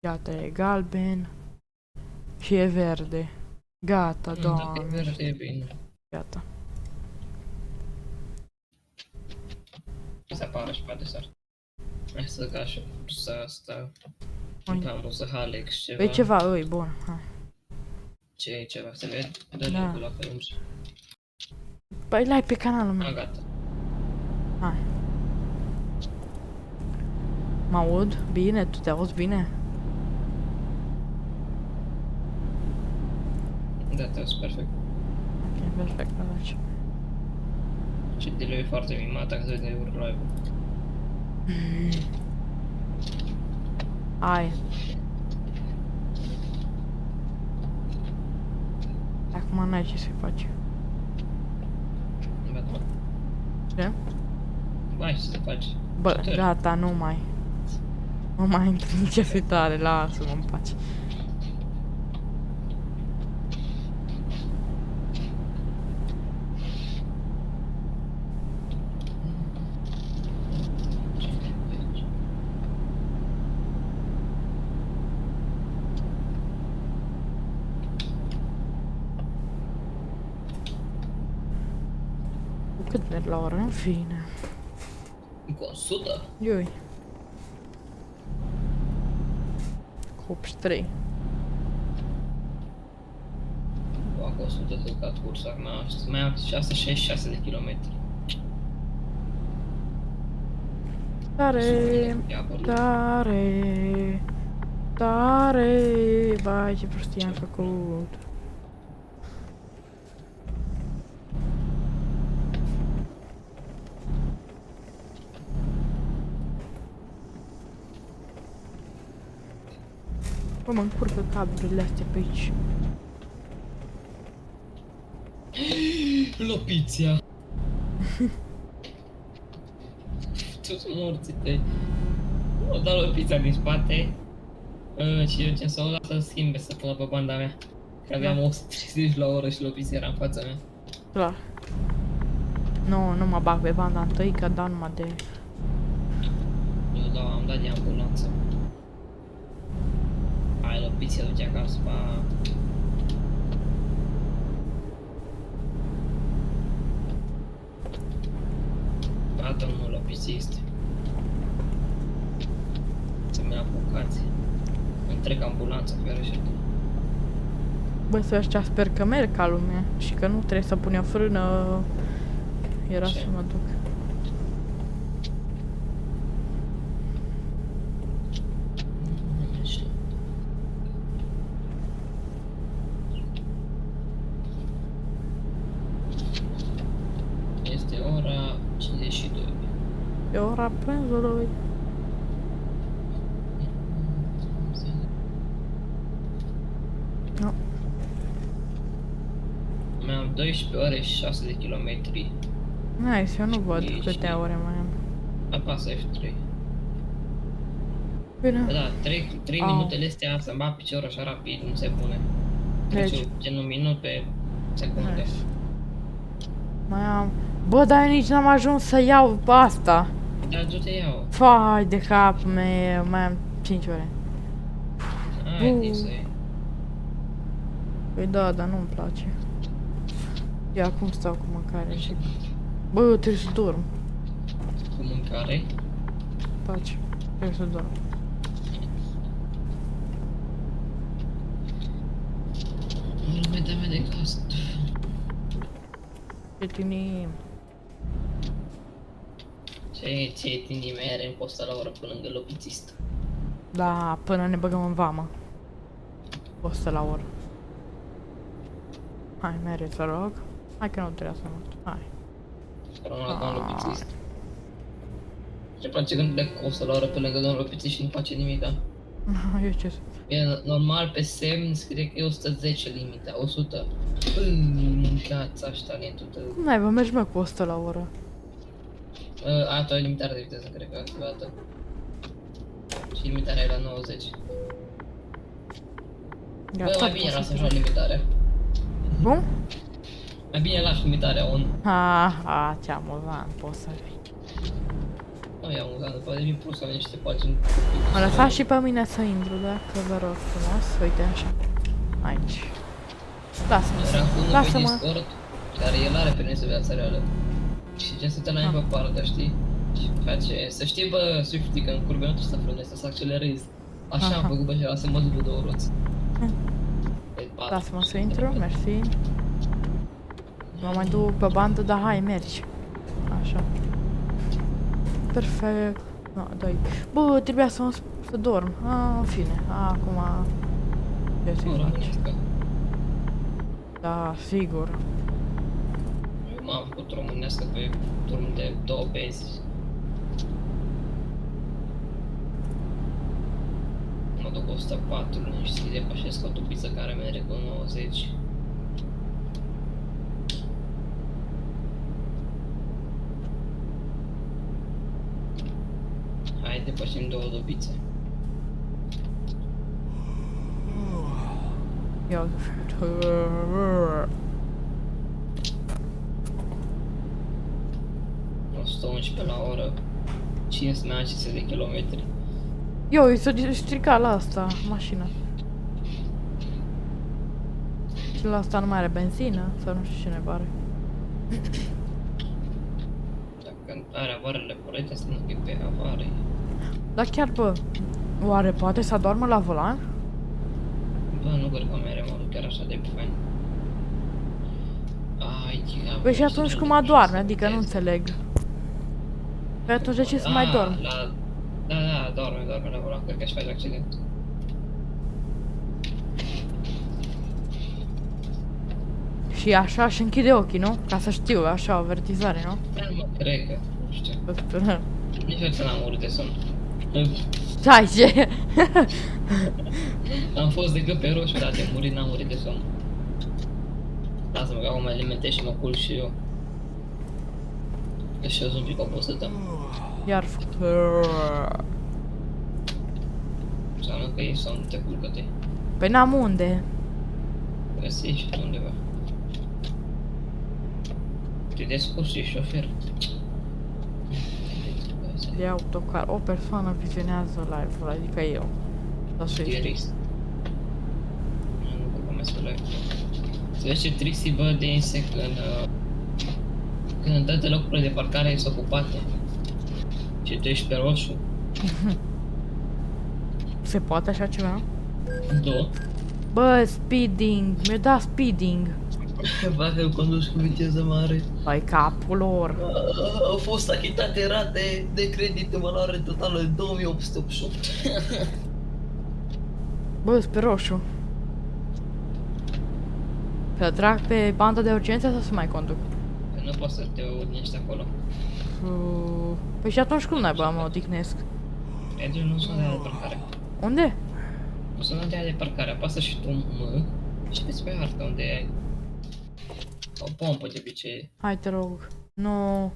Iată, e galben și e verde. Gata, doamne. Dacă e verde, e bine. Gata. Se apară și pe desert. Hai să ca și să stau. Ui. Am o să Alex ceva. Păi ceva, ui, bun, hai. Ce e ceva? Se vede? Dă Da. link-ul la film. Păi l-ai pe canalul A, meu. gata. Hai. Mă aud? Bine? Tu te auzi bine? Da, te auzi perfect. Ok, perfect, atunci. Și delay e foarte mimat dacă se vede live. Hai. Acum n-ai ce să faci. Gata. Ce? Mai ce să faci? Bă, Ce gata, nu mai. Nu mai intru în nicio setare, lasă-mă în pace. Cu cât merg la oră, în fine. Cu 100? Iui. Cu 83. Bă, cu 100 de dat cursa, mai am 666 de kilometri. Tare, tare, tare, vai ce prostie am făcut. Bă, mă încurcă cablurile astea pe aici. Lopiția! Toți morții tăi. O dau lopița din spate. Și eu ce să o las să schimbe să pună pe banda mea. Că aveam 130 la oră și lopița era în fața mea. Clar. Nu mă bag pe banda întâi, că dau numai de... Eu dau, am dat de ambulanță. Hai, lopița duce acasă, pa. Da, domnul lopițist. Să-mi apucați. Întreg ambulanța pe rășetă. Bă, să ăștia sper că merg ca lumea și că nu trebuie să pun eu frână. Era Ce? să mă duc. Nu știu. Este ora 52. E ora prânzului. Nu. Mai am 12 ore și 6 de kilometri. Nice, eu nu văd Ești- câte ore mai am. Apasă F3. Bine. Bă, da, 3 Au. minutele astea să-mi bat piciorul așa rapid, nu se pune. Deci. Deci, gen un minut pe secundă. Nice. Mai am... Bă, dar eu nici n-am ajuns să iau asta. Dar du-te iau. Fai de cap meu, mai am 5 ore. Hai, să iei. Păi da, dar nu-mi place. Eu acum stau cu mâncare și... Bă, trebuie să dorm. Cu mâncare. Taci. Trebuie să dorm. Lumea de mea de casă. Ce tine... Ce tine mai are în posta la oră pe lângă lopițist. Da, până ne băgăm în vamă. O să la oră. Hai, mere, să rog. Hai că nu trebuie să mă... Hai. Rămân la domnul lopițist. Ce place când plec cu 100 la oră pe lângă domnul lopițist și nu face nimica. Eu ce să... E normal pe semn scrie că e 110 limita, 100. Mâncați așa talentul tău. Cum n-ai, vă mergi mă cu 100 la oră? A, tu ai limitare de viteză, cred că activată. Și limitarea e la 90. Bă, mai bine lasă așa limitarea. Cum? Mai bine lași limitarea on. Ha, ce amuzant, poți să vii. Da, nu i-am uzat, după de pus sau niște pagini. Mă lăsați și pe mine să intru, dacă vă rog frumos. Uite așa. Aici. Lasă-mă. Era cu unul pe Lasă-mă. Discord, care el are permis de viața reală. Și gen să te la pe partea, știi? Și face, să știi bă, swifty, că în curbe nu trebuie să frânezi, să accelerezi. Așa am făcut bă, și să mă duc de două roți. Lasă-mă să intru, mersi. Mă mai duc pe bandă, dar hai, mergi. Așa. Perfect. No, dai. Bă, trebuia să dorm. În fine, acum... Ce să faci? Da, sigur. Eu m-am făcut românească pe turn de 2 benzi. Mă duc 104, nu știu să depășesc o tupiță care merge cu 90. Hai, depășim 2 dupițe. Ia. 111 la oră, 500 de kilometri. Eu, i s-a stricat la asta, mașina. Și la asta nu mai are benzină, sau nu știu cine are. Dacă are avarele corect, asta nu e pe avare. Dar chiar, bă, oare poate să adormă la volan? Bă, nu cred că mere mă chiar așa de fain. Ai, Păi și atunci cum adorme? Adică nu înțeleg. Păi atunci de ce să mai dorm? Da, doarme la volan, cred că aș face accident. Și așa și închide ochii, nu? Ca să știu, așa, o avertizare, nu? Da, mă, cred că, nu știu. Niciodată n-am murit de somn. Stai, ce? Am fost decât pe roșu, dar de murit n-am murit de somn. Lasă-mă că acum mă alimentez și mă culc și eu. Că și eu sunt un pic obosită. Iar Înseamnă că e somn, te culcă-te. Păi n-am unde. Găsești și tu undeva. Te descurci, ești șofer. De autocar. O persoană vizionează live-ul, adică eu. Da, și Trist. Nu cred că mai să live. Să vezi ce trist bă de insect când toate locurile de parcare sunt ocupate. Și tu ești pe roșu. Se poate așa ceva? Da. Bă, speeding. Mi-a dat speeding. Ba că conduci cu viteză mare. Păi capul lor. Au fost achitate rate de credit în valoare totală de 2888. Bă, pe roșu. Să trag pe banda de urgență sau să mai conduc? Că nu poți să te odihnești acolo. Păi și atunci cum naiba mă odihnesc? Pentru nu sunt de parcare. Unde? Nu sunt de parcare, apasă și tu M și vezi pe hartă unde ai o pompă de obicei. Hai te rog. Nu.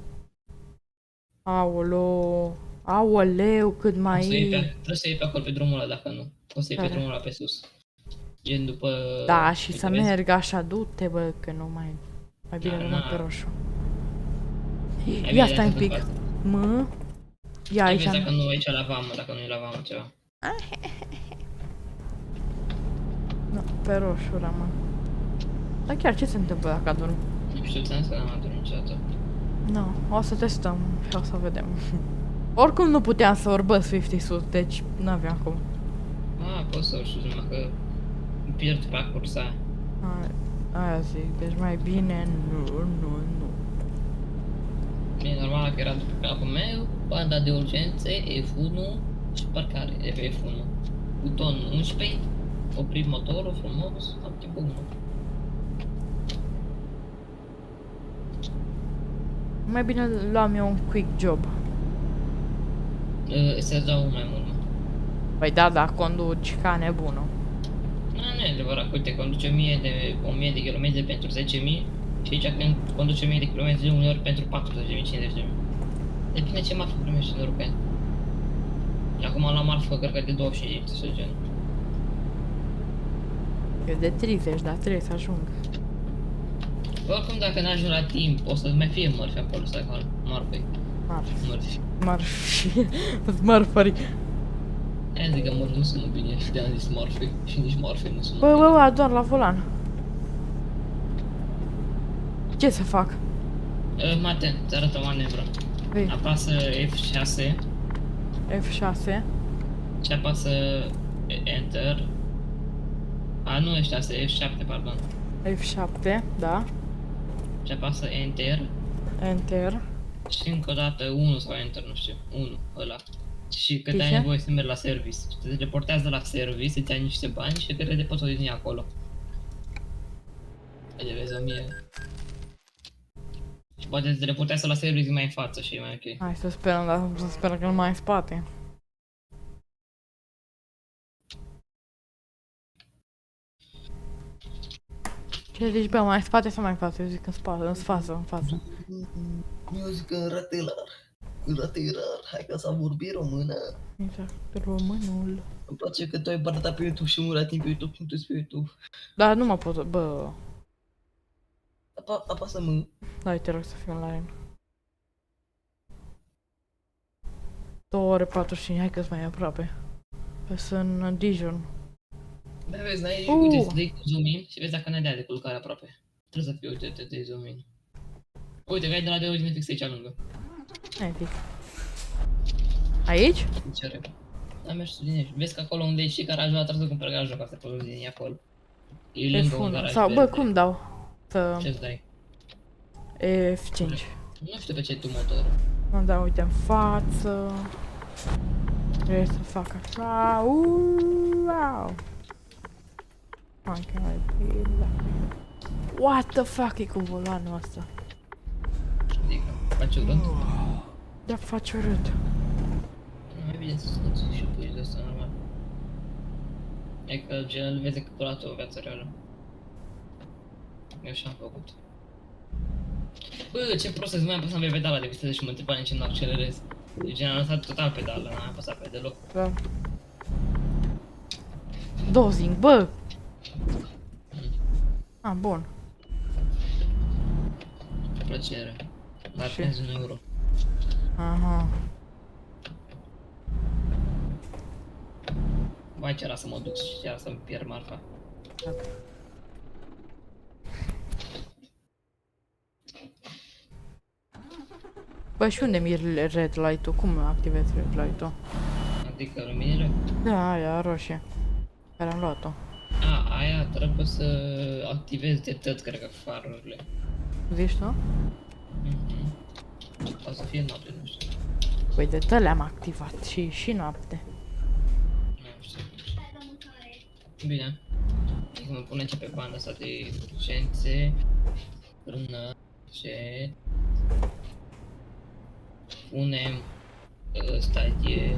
Aoleu. Aoleu, cât mai... Trebuie să iei pe acolo pe drumul ăla dacă nu. O să iei pe Care? drumul ăla pe sus. Gen după... Da, și uite, să vezi? merg așa, du-te bă, că nu mai... Mai bine Da, rămân na. pe roșu. Hai, Ia bine, stai un dacă pic. faci. Mă? Ia Hai, aici. vezi dacă nu aici la vamă, dacă nu e la vamă ceva. Nu, pe roșu rămân. Dar chiar ce se întâmplă dacă adorm? Nu știu, ți-am zis că n-am adormit niciodată. Nu, o să testăm și o să vedem. Oricum nu puteam să orbă Swifty sus, deci n-aveam cum. Poți să urci, numai că pierd parcursa aia. Aia zic, deci mai bine nu. E normal că era după capul meu, banda de urgențe, F1 și parcare de pe F1. Buton 11, oprit motorul frumos, noapte bună. Mai bine luam eu un quick job. Se-ți dau mai mult, mă. Păi da, conduci ca nebunul. Nu e adevărat, uite, conduce 1000 de km pentru 10.000 și aici când conduce 1000 de km uneori pentru 40.000, 50.000. Depinde ce marfă primești în rupen. Acum la marfă cred că de 25 de gen. Eu de 30, dar trebuie să ajung. Oricum dacă n-ajung la timp, o să mai fie mărfi acolo, să ca marfă. Mărfi. Marfi. Marfari. Aia zic că mărfi nu sună bine și de-am zis mărfi și nici mărfi nu sună Bă, bine. bă, doar la volan. Ce să fac? Mate, ți arăt o manevră. Vei. Apasă F6 F6. și apasă Enter. A, nu F6, F7, pardon. F7, da. Și apasă Enter Enter. și încă o dată 1 sau Enter, nu știu, 1, ăla. Și că ai Ce? nevoie să mergi la service. Și te teleportează la service, îți ia niște bani și te redepoți din acolo. Haide, vezi 1000. Și poate te teleportează la service mai în față și e mai ok. Hai să sperăm, dar să sperăm că nu mai în spate. Ce zici, bă, mai în spate sau mai în față? Eu zic în spate, în față. Eu zic în ratelar, hai ca să vorbi română. Exact, pe românul. Îmi place că tu ai barata pe YouTube și mult timp pe YouTube, cum tu pe YouTube. Dar nu mă pot, bă. Apasă-mă. Dai, te rog să fiu online. 2 ore 45, hai că-s mai aproape. Că sunt în Dijon. Da, vezi, n-ai, uite, să dai zoom in și vezi dacă n-ai de culcare aproape. Trebuie să fie, uite, te dai zoom in. Uite, că ai de la de origine fix aici lângă. Hai, zic. Aici? Sincer. Da, mergi din aici. Vezi că acolo unde e și garajul ăla, trebuie să cumperi garajul ca să poți din acolo. E F1. lângă un garaj Sau, bă, verde. cum dau? Să... Ce-ți dai? F5. Nu știu pe ce ai tu motorul. Mă dau, uite, în față. Trebuie să fac așa. Wow. Hai că mai bine. What the fuck e cu volanul ăsta? Adică, faci urât? Da, faci urât. Mai bine să scoți și pui de asta normal. E că gen vezi că curată o viață reală. Eu și-am făcut. Bă, ce prost să mai apăsam pe pedala de viteză și mă întreba nici nu accelerez. Deci gen am lăsat total pedala, n-am apăsat pe deloc. Da. Dozing, bă! Ah, bun. Cu plăcere. Dar Și? pierzi 1 euro. Aha. Mai ce era să mă duc și era să-mi pierd marfa. Gata. Bă, și unde mi red light-ul? Cum activezi red light-ul? Adică luminile? Da, aia roșie. Care am luat-o. A, aia trebuie să activezi de tot, cred că, farurile. Zici tu? Mhm. Poate să fie noapte, nu știu. Păi de tăi le-am activat și noapte. Nu știu. Bine. Hai să mă pun aici pe banda asta de urgențe. Până ce... Punem... Ăsta e...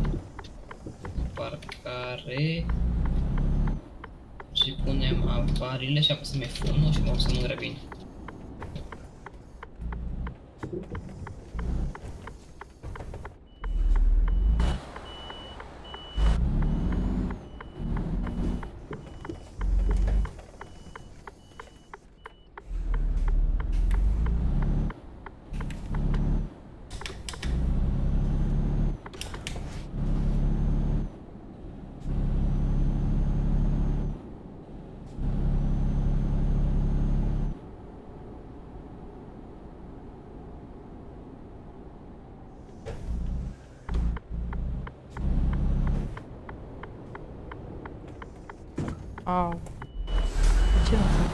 Parcare... Și punem avariile și apăsăm F1 și vom să nu revin. Au. De ce nu fac?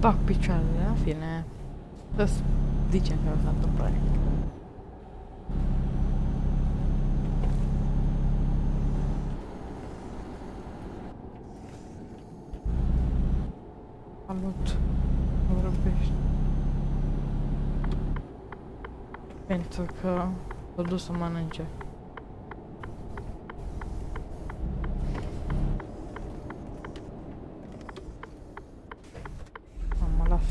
bag picioarele, în fine. Să zicem că o s-a întâmplat. Salut. Vorbești. Pentru că s-a dus să mănânce. Mă las.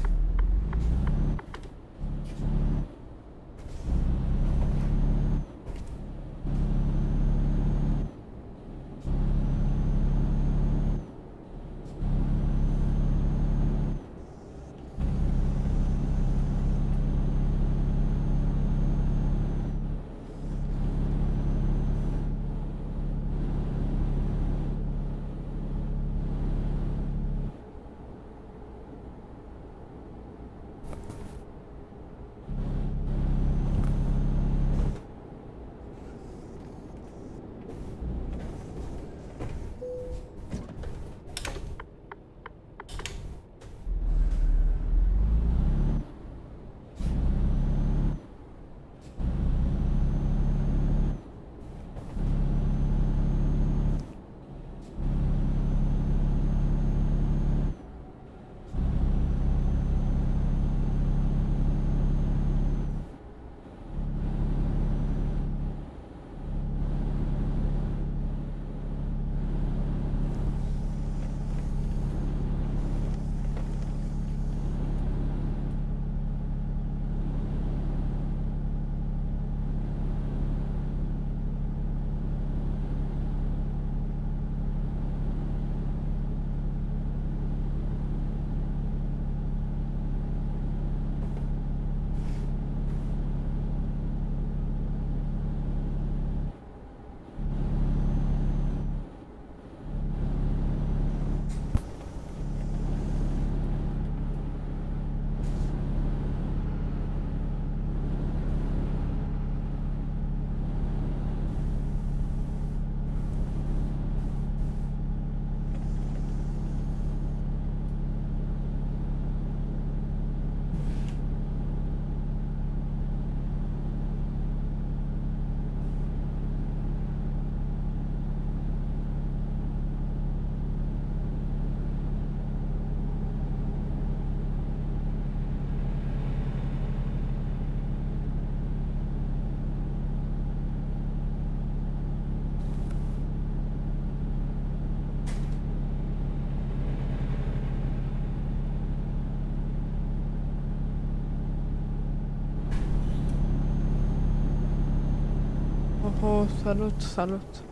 Oh, salut, salut.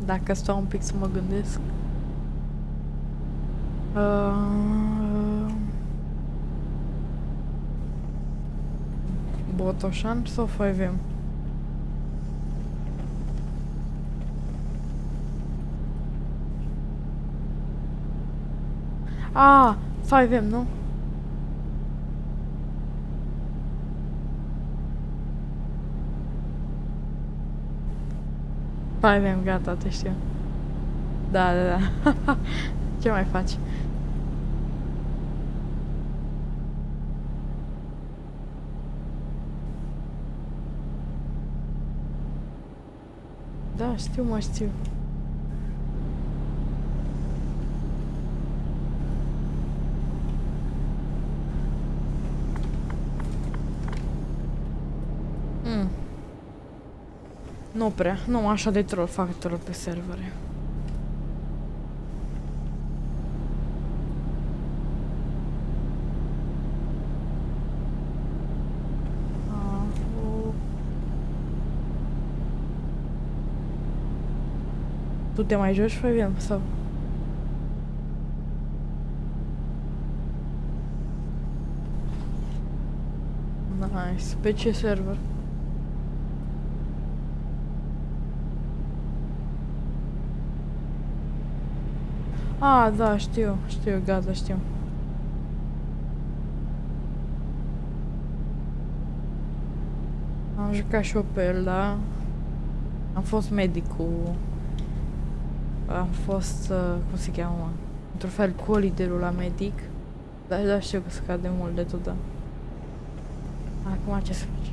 Dacă stau un pic să mă gândesc. Botoșan sau 5M? Ah, 5M, nu? Avem, gata, te știu. Da, da, da. Ce mai faci? Da, știu, mă știu. Nu prea, nu așa de troll fac troll pe servere. Tu te mai joci, Fabian, sau? Nice. Pe ce server? Ah, da, știu, gata, știu. Am jucat și eu pe el, da? Am fost medicul. Am fost, cum se cheamă, într-un fel co-liderul la medic. Dar știu că scade mult de tot, da. Acum ce să faci?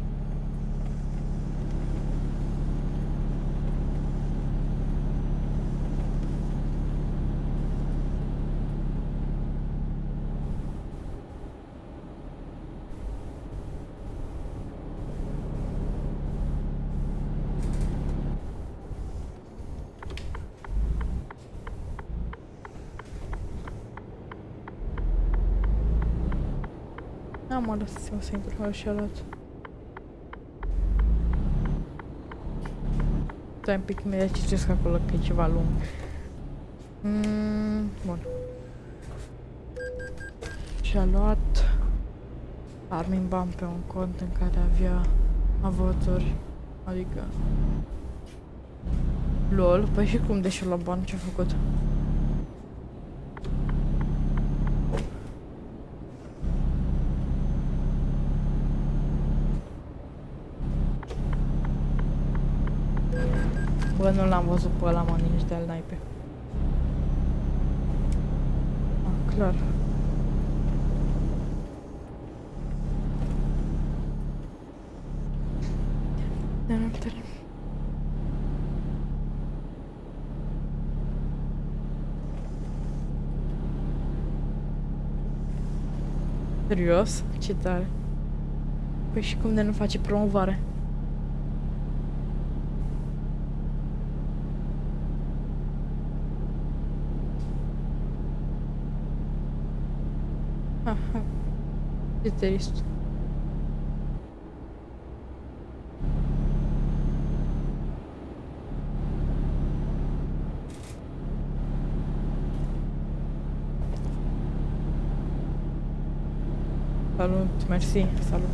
Mă lăsați-mă să intru la șalat. Stai un pic, imediat citesc acolo că e ceva lung. Bun. Și-a luat Armin bani pe un cont în care avea avături. Adică... LOL, păi și cum de și-a luat bani, ce-a făcut? Bă, nu l-am văzut pe ăla, mă, nici de-al naipe. Ah, clar. De noapte. Serios? Ce tare. Păi și cum de nu face promovare? Aha. Ce trist. Salut, mersi, salut.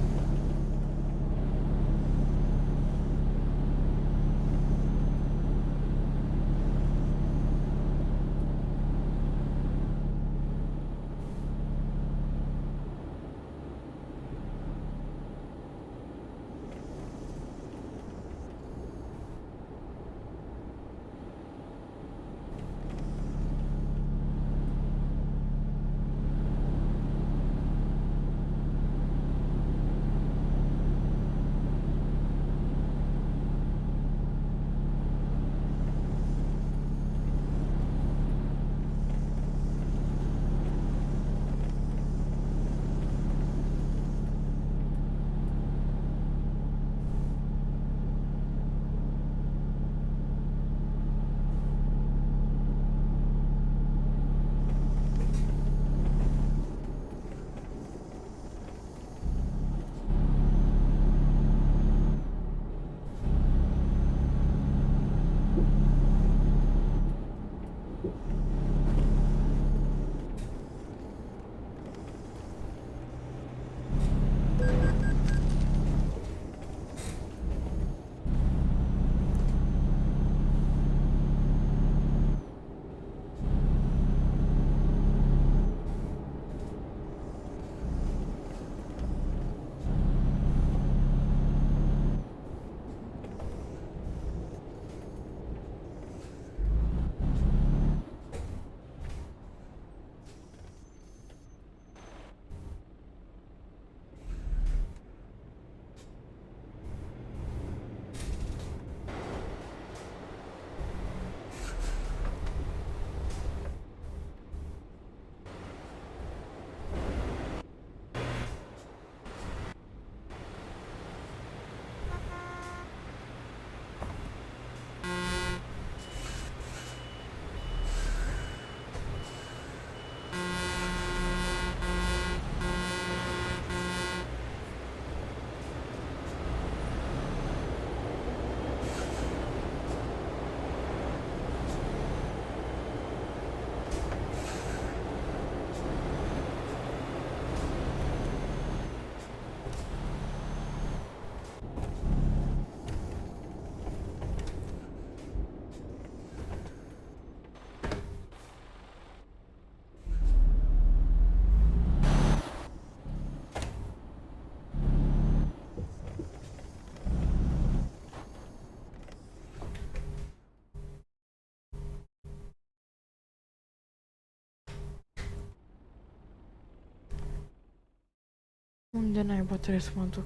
Unde naiba trebuie să mă duc?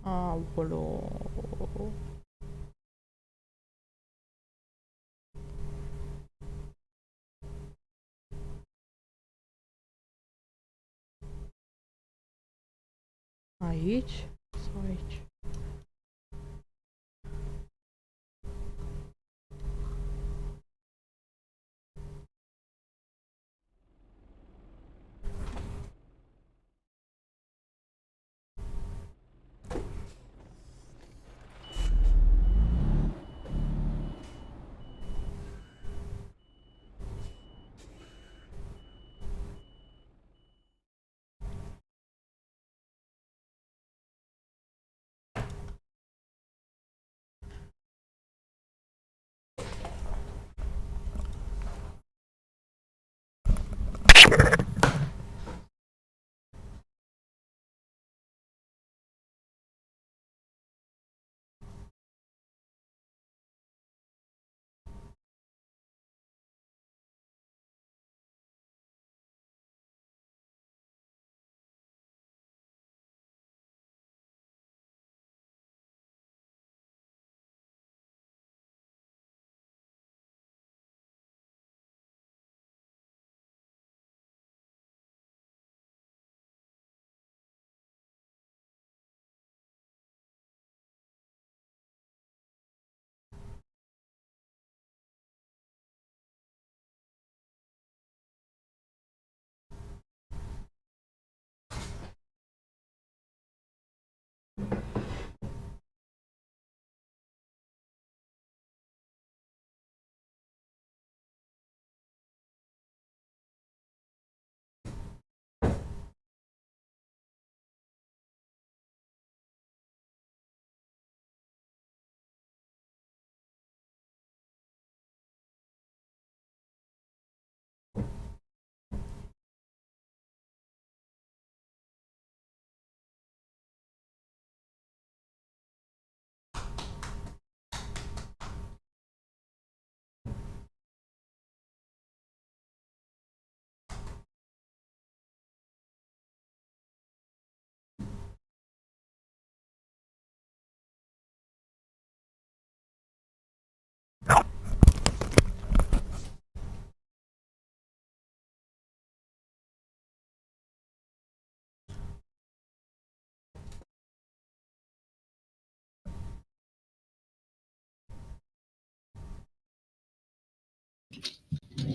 Aolo. Aici? Sau aici?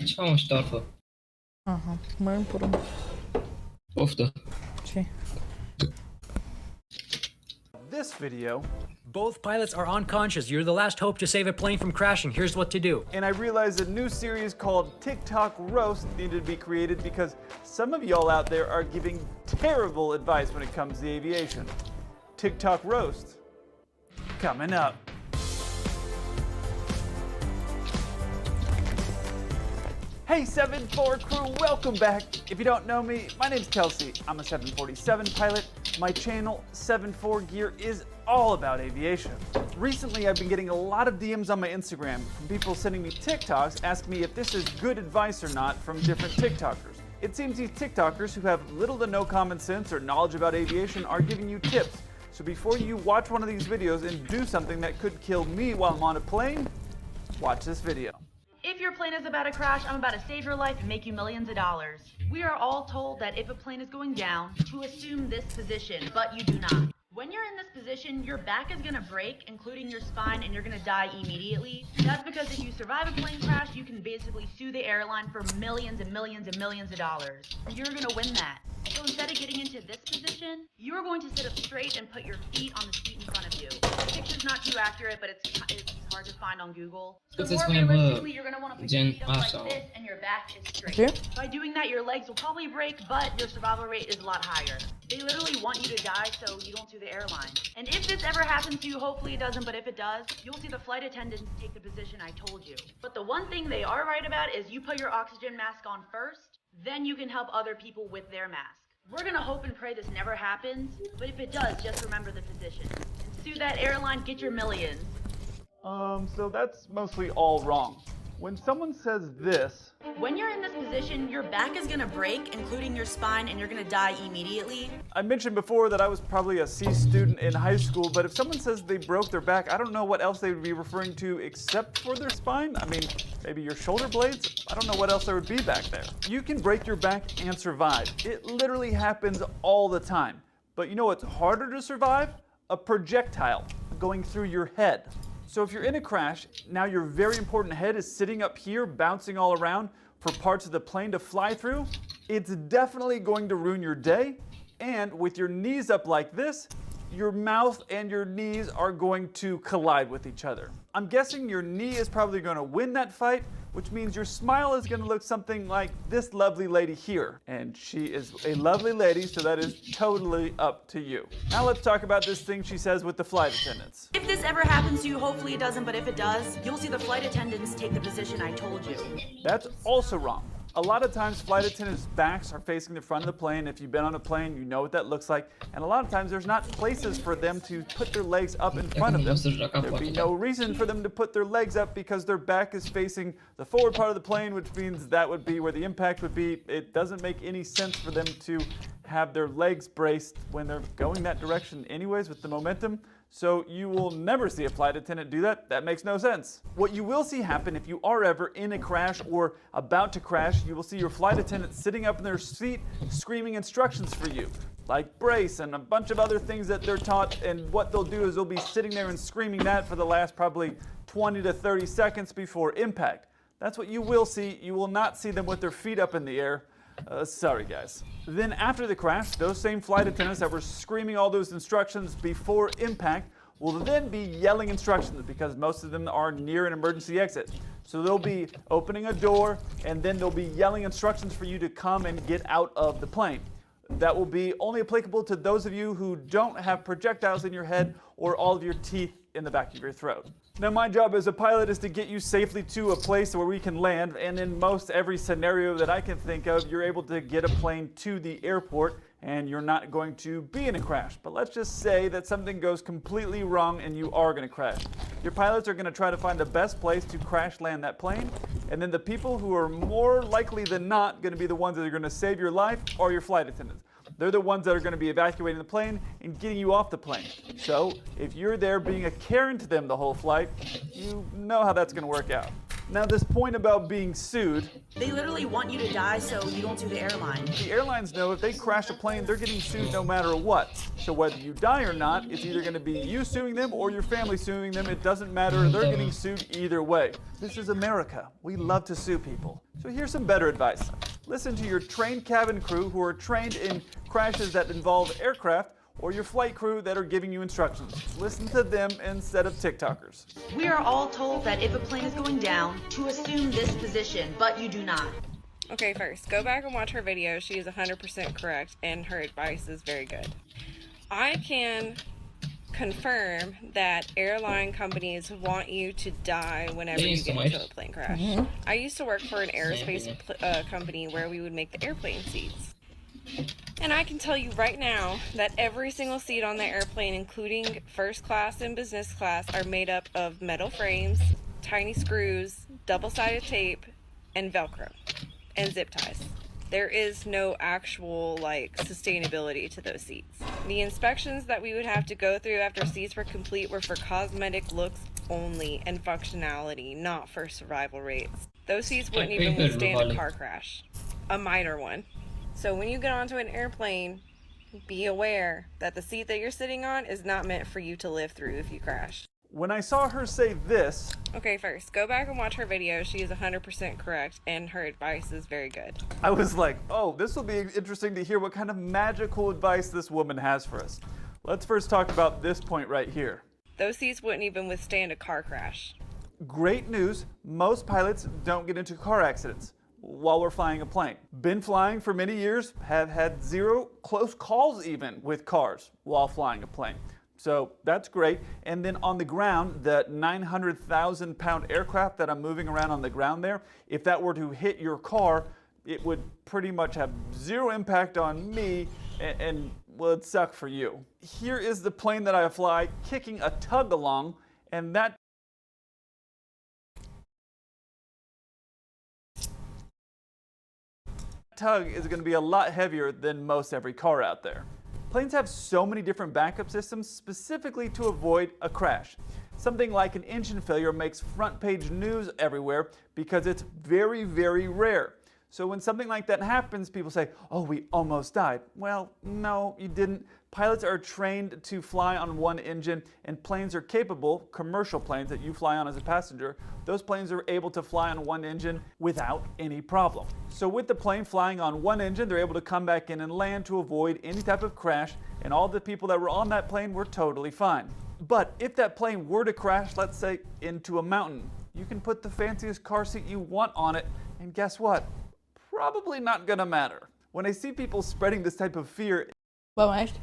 Ce faci, ștoarfă? Aha, mai un porumb. Poftă. Ce? This video, Both pilots are unconscious. You're the last hope to save a plane from crashing. Here's what to do. and I realized a new series called TikTok Roast needed to be created because some of y'all out there are giving terrible advice when it comes to aviation. TikTok Roast, coming up. Hey 7-4 crew, welcome back. If you don't know me, my name's Kelsey. I'm a 747 pilot. My channel, 74 Gear, is all about aviation. Recently, I've been getting a lot of DMs on my Instagram from people sending me TikToks asking me if this is good advice or not from different TikTokers. It seems these TikTokers who have little to no common sense or knowledge about aviation are giving you tips. So before you watch one of these videos and do something that could kill me while I'm on a plane, watch this video. If your plane is about to crash, I'm about to save your life and make you millions of dollars. We are all told that if a plane is going down, to assume this position, but you do not. When you're in this position, your back is gonna break, including your spine, and you're gonna die immediately. That's because if you survive a plane crash, you can basically sue the airline for millions and millions and millions of dollars. You're gonna win that. So instead of getting into this position, you're going to sit up straight and put your feet on the seat in front of you. The picture's not too accurate, but it's hard to find on Google. So Puteți more mai bă, realistically, you're gonna want to put your gen feet up așa. like this and your back is straight. Okay. By doing that, your legs will probably break, but your survival rate is a lot higher. They literally want you to die so you don't sue the airline. And if this ever happens to you, hopefully it doesn't, but if it does, you'll see the flight attendants take the position I told you. But the one thing they are right about is you put your oxygen mask on first, then you can help other people with their mask. We're gonna hope and pray this never happens, but if it does, just remember the position. And sue that airline, get your millions. So that's mostly all wrong. When someone says this, When you're in this position, your back is gonna break, including your spine, and you're gonna die immediately. I mentioned before that I was probably a C student in high school, but if someone says they broke their back, I don't know what else they would be referring to except for their spine. I mean, maybe your shoulder blades? I don't know what else there would be back there. You can break your back and survive. It literally happens all the time. But you know what's harder to survive? A projectile going through your head. So if you're in a crash, now your very important head is sitting up here, bouncing all around for parts of the plane to fly through. It's definitely going to ruin your day. And with your knees up like this, your mouth and your knees are going to collide with each other. I'm guessing your knee is probably going to win that fight, which means your smile is going to look something like this lovely lady here. And she is a lovely lady, so that is totally up to you. Now let's talk about this thing she says with the flight attendants. If this ever happens to you, hopefully it doesn't, but if it does, you'll see the flight attendants take the position I told you. That's also wrong. A lot of times flight attendants' backs are facing the front of the plane. If you've been on a plane, you know what that looks like. And a lot of times there's not places for them to put their legs up in front of them. There'd be no reason for them to put their legs up because their back is facing the forward part of the plane, which means that would be where the impact would be. It doesn't make any sense for them to have their legs braced when they're going that direction anyways with the momentum. So you will never see a flight attendant do that. That makes no sense. What you will see happen if you are ever in a crash or about to crash, you will see your flight attendant sitting up in their seat screaming instructions for you, like brace and a bunch of other things that they're taught. And what they'll do is they'll be sitting there and screaming that for the last probably 20 to 30 seconds before impact. That's what you will see. You will not see them with their feet up in the air. Sorry guys. Then after the crash, those same flight attendants that were screaming all those instructions before impact will then be yelling instructions because most of them are near an emergency exit. So they'll be opening a door and then they'll be yelling instructions for you to come and get out of the plane. That will be only applicable to those of you who don't have projectiles in your head or all of your teeth in the back of your throat. Now my job as a pilot is to get you safely to a place where we can land, and in most every scenario that I can think of, you're able to get a plane to the airport and you're not going to be in a crash. But let's just say that something goes completely wrong and you are going to crash. Your pilots are going to try to find the best place to crash land that plane, and then the people who are more likely than not going to be the ones that are going to save your life are your flight attendants. They're the ones that are going to be evacuating the plane and getting you off the plane. So if you're there being a Karen to them the whole flight, you know how that's going to work out. Now this point about being sued, They literally want you to die so you don't sue the airline. the airlines know if they crash a plane, they're getting sued no matter what. So whether you die or not, it's either going to be you suing them or your family suing them. It doesn't matter. They're getting sued either way. This is America. We love to sue people. So here's some better advice. Listen to your trained cabin crew who are trained in crashes that involve aircraft, or your flight crew that are giving you instructions. Listen to them instead of TikTokers. We are all told that if a plane is going down, to assume this position, but you do not. Okay, first, go back and watch her video. She is 100% correct, and her advice is very good. I can confirm that airline companies want you to die whenever you get into a plane crash. I used to work for an aerospace company where we would make the airplane seats. And I can tell you right now that every single seat on the airplane, including first class and business class, are made up of metal frames, tiny screws, double-sided tape, and Velcro, and zip ties. There is no actual, sustainability to those seats. The inspections that we would have to go through after seats were complete were for cosmetic looks only and functionality, not for survival rates. Those seats wouldn't even withstand a car crash. A minor one. So when you get onto an airplane, be aware that the seat that you're sitting on is not meant for you to live through if you crash. When I saw her say this, Okay, first, go back and watch her video. She is 100% correct, and her advice is very good. I was like, oh, this will be interesting to hear what kind of magical advice this woman has for us. Let's first talk about this point right here. Those seats wouldn't even withstand a car crash. Great news, most pilots don't get into car accidents while we're flying a plane. Been flying for many years, have had 0 close calls even with cars while flying a plane. So that's great. And then on the ground, the 900,000 pound aircraft that I'm moving around on the ground there, if that were to hit your car, it would pretty much have 0 impact on me and well, it'd suck for you. Here is the plane that I fly kicking a tug along, and that tug is going to be a lot heavier than most every car out there. Planes have so many different backup systems specifically to avoid a crash. Something like an engine failure makes front page news everywhere because it's very, very rare. So when something like that happens, people say, oh, we almost died. Well, no, you didn't. Pilots are trained to fly on one engine, and planes are capable, commercial planes that you fly on as a passenger, those planes are able to fly on one engine without any problem. So with the plane flying on one engine, they're able to come back in and land to avoid any type of crash, and all the people that were on that plane were totally fine. But if that plane were to crash, let's say, into a mountain, you can put the fanciest car seat you want on it, and guess what? Probably not gonna matter. When I see people spreading this type of fear... Wel echt.